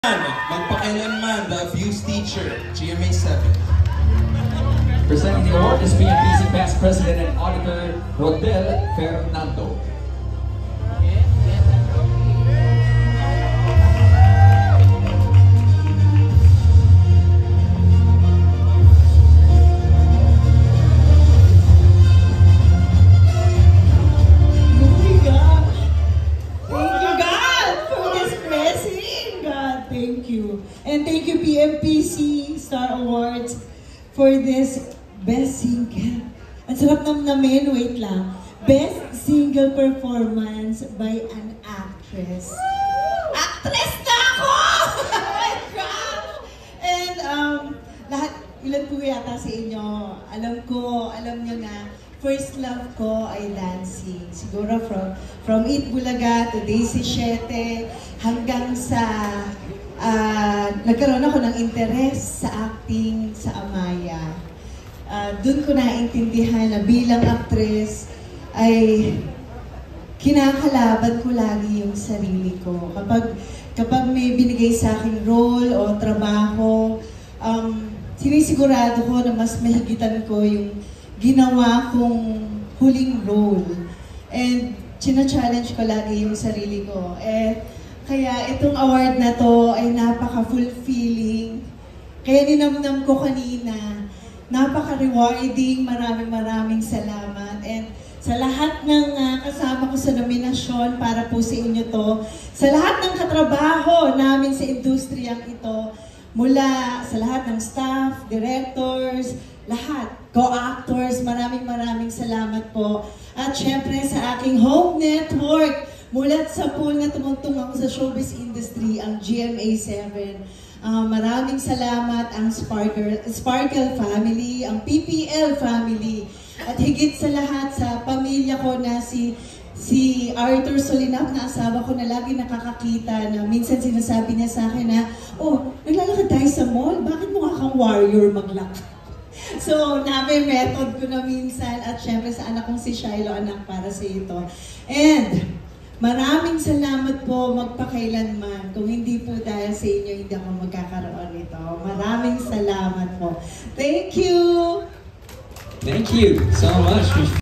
Magpakailanman, the abuse teacher, GMA 7. Presenting the award is PMPC Past President and Auditor Rodel Fernando. Thank you. And thank you PMPC Star Awards for this Best Single. Ang sarap namin, wait lang. Best Single Performance by an Actress. Actress na ako! Oh my God! And lahat, ilan po yata sa inyo, alam nyo na, first love ko ay dancing. Siguro from Eat Bulaga to Daisy Siete hanggang sa nagkaroon ako ng interes sa acting sa Amaya. Doon ko naintindihan na bilang actress ay kinakalaban ko lagi yung sarili ko. Kapag may binigay sa akin role o trabaho, sinisigurado ko na mas mahigitan ko yung ginawa kong huling role. And china-challenge ko lagi yung sarili ko. Kaya itong award na to ay napaka-fulfilling. Kaya ninamnam ko kanina, napaka-rewarding, maraming salamat. And sa lahat ng kasama ko sa nominasyon para po sa inyo to, sa lahat ng katrabaho namin sa industriyang ito, mula sa lahat ng staff, directors, lahat, co-actors, maraming salamat po. At syempre sa aking home network, mulat sa pool na tumungtong ako sa showbiz industry, ang GMA 7. Maraming salamat ang Sparkle family, ang PPL family, at higit sa lahat sa pamilya ko na si Arthur Solinap na asawa ko na lagi nakakakita na minsan sinasabi niya sa akin na, oh, naglalakad tayo sa mall, bakit mukha kang warrior maglakad? So, method ko na minsan at syempre sa anak kong si Shiloh, anak para sa ito. And maraming salamat po magpakailanman. Kung hindi po dahil sa inyo, hindi ako magkakaroon nito. Maraming salamat po. Thank you! Thank you so much.